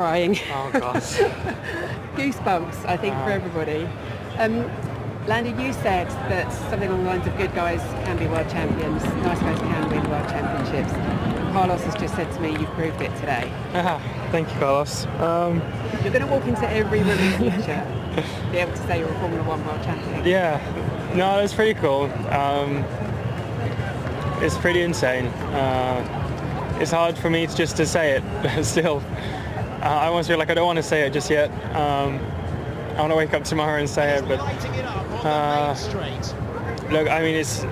crying. Oh God. Goosebumps, I think, for everybody. Lando, you said that something along the lines of good guys can be world champions, nice guys can win world championships. Carlos has just said to me, you've proved it today. Thank you, Carlos. You're going to walk into every room in the future, be able to say you're a Formula One world champion. Yeah, no, it's pretty cool. It's pretty insane. It's hard for me just to say it, but still. I almost feel like I don't want to say it just yet. I want to wake up tomorrow and say it, but look, I mean, it's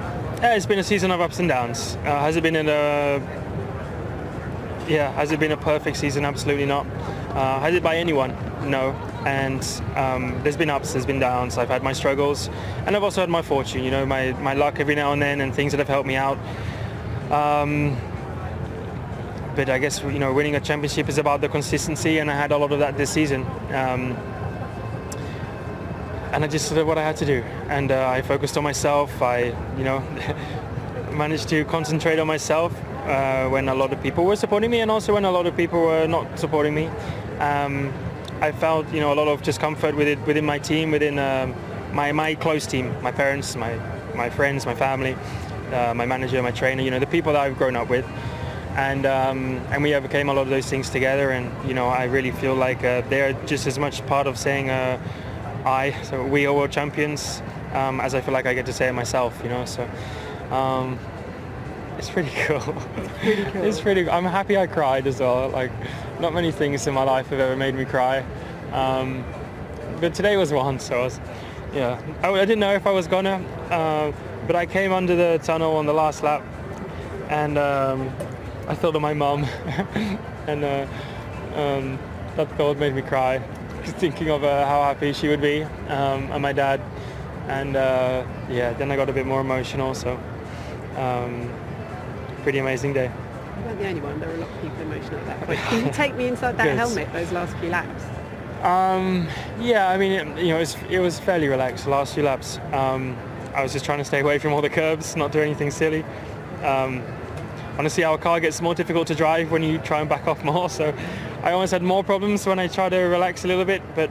been a season of ups and downs. Has it been has it been a perfect season? Absolutely not. Has it by anyone? No. And there's been ups, there's been downs. I've had my struggles, and I've also had my fortune. You know, my luck every now and then, and things that have helped me out. But I guess, you know, winning a championship is about the consistency, and I had a lot of that this season. And I just did what I had to do, and I focused on myself. I, you know, managed to concentrate on myself when a lot of people were supporting me, and also when a lot of people were not supporting me. I felt, you know, a lot of discomfort within my team, within my close team, my parents, my friends, my family, my manager, my trainer. You know, the people that I've grown up with. And we overcame a lot of those things together, and you know, I really feel like they're just as much part of saying so we are world champions as I feel like I get to say it myself, you know. So it's pretty cool. It's pretty cool. I'm happy I cried as well. Like, not many things in my life have ever made me cry, but today was one. So I didn't know if I was gonna, but I came under the tunnel on the last lap, and I thought of my mum, and that thought made me cry, thinking of how happy she would be, and my dad, and then I got a bit more emotional. So pretty amazing day. You weren't the only one. There were a lot of people emotional at that point. Can you take me inside that helmet those last few laps? I mean, it was fairly relaxed the last few laps. I was just trying to stay away from all the curbs, not do anything silly. Honestly, our car gets more difficult to drive when you try and back off more, so I almost had more problems when I try to relax a little bit, but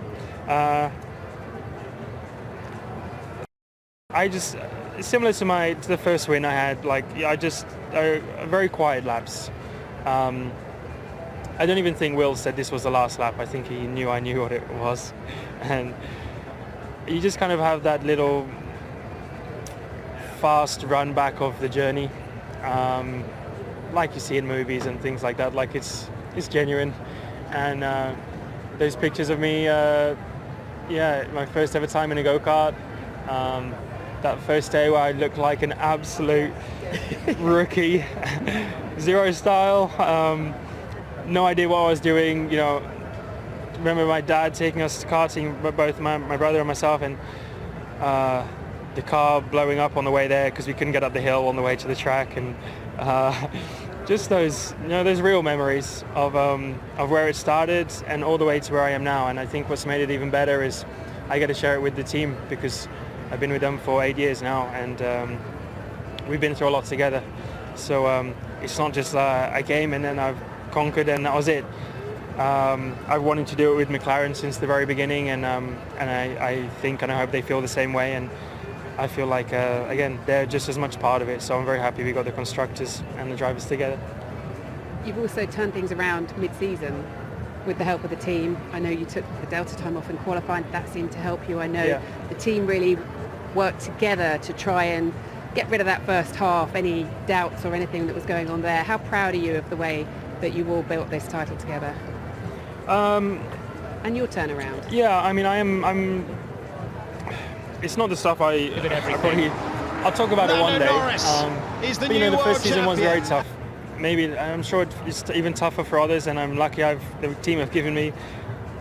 I just, similar to the first win I had, very quiet laps. I don't even think Will said this was the last lap. I think he knew I knew what it was, and you just kind of have that little fast run back of the journey. Like you see in movies and things like that, like it's genuine. And those pictures of me, my first ever time in a go-kart, that first day where I looked like an absolute rookie, zero style, no idea what I was doing. You know, remember my dad taking us karting, both my brother and myself, and the car blowing up on the way there because we couldn't get up the hill on the way to the track, and just those real memories of where it started and all the way to where I am now. And I think what's made it even better is I get to share it with the team, because I've been with them for 8 years now, and we've been through a lot together. So it's not just I came and then I've conquered and that was it. I've wanted to do it with McLaren since the very beginning, and I think and I hope they feel the same way. And I feel like, again, they're just as much part of it. So I'm very happy we got the constructors and the drivers together. You've also turned things around mid-season with the help of the team. I know you took the Delta time off in qualifying. That seemed to help you. I know the team really worked together to try and get rid of that first half, any doubts or anything that was going on there. How proud are you of the way that you all built this title together? And your turnaround? Yeah, I mean, I'm it's not the stuff I'll talk about it one day. But you know, the first season was very tough. Maybe, I'm sure it's even tougher for others, and I'm lucky the team have given me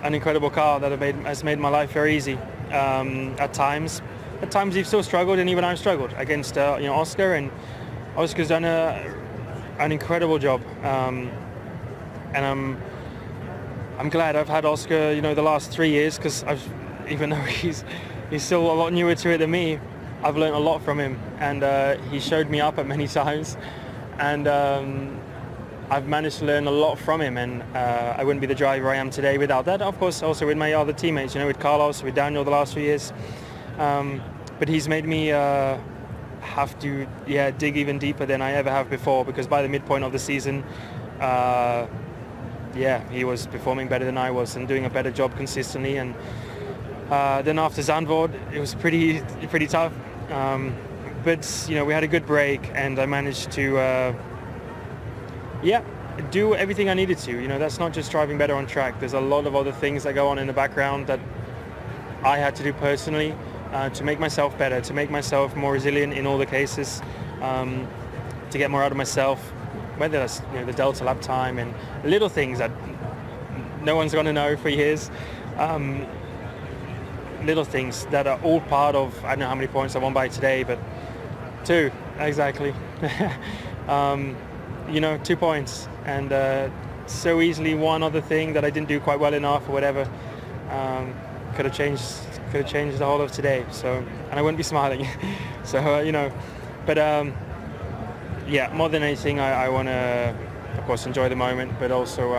an incredible car that has made my life very easy. At times you've still struggled, and even I've struggled against Oscar, and Oscar's done an incredible job. And I'm glad I've had Oscar, the last 3 years, because even though he's still a lot newer to it than me, I've learned a lot from him, and he showed me up at many times, and I've managed to learn a lot from him, and I wouldn't be the driver I am today without that. Of course, also with my other teammates, with Carlos, with Daniel the last few years. But he's made me have to dig even deeper than I ever have before, because by the midpoint of the season, he was performing better than I was and doing a better job consistently. And then after Zandvoort, it was pretty tough. But we had a good break, and I managed to do everything I needed to. That's not just driving better on track. There's a lot of other things that go on in the background that I had to do personally to make myself better, to make myself more resilient in all the cases, to get more out of myself, whether that's the Delta lap time and little things that no one's going to know for years. Little things that are all part of, I don't know how many points I won by today, but 2 exactly. 2 points, and so easily one other thing that I didn't do quite well enough or whatever could have changed the whole of today. So, and I wouldn't be smiling. So but more than anything, I want to, of course, enjoy the moment, but also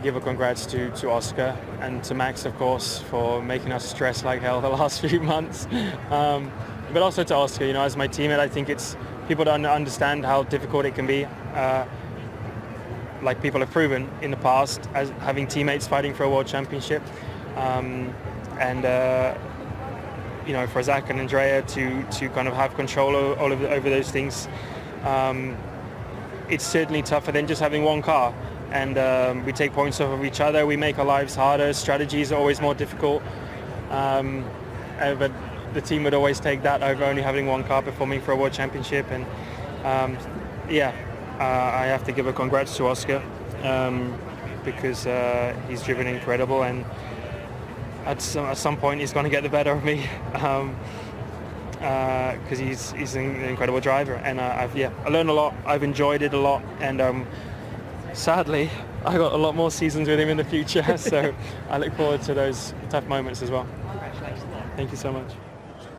give a congrats to Oscar and to Max, of course, for making us stress like hell the last few months. But also to Oscar, as my teammate, I think it's people don't understand how difficult it can be. Like people have proven in the past, as having teammates fighting for a world championship, for Zach and Andrea to kind of have control over those things. It's certainly tougher than just having one car, and we take points off of each other. We make our lives harder. Strategies are always more difficult, but the team would always take that over only having one car performing for a world championship. And I have to give a congrats to Oscar because he's driven incredible, and at some point he's going to get the better of me because he's an incredible driver. And I learned a lot. I've enjoyed it a lot, and sadly I got a lot more seasons with him in the future. So I look forward to those tough moments as well. Congratulations. Thank you so much.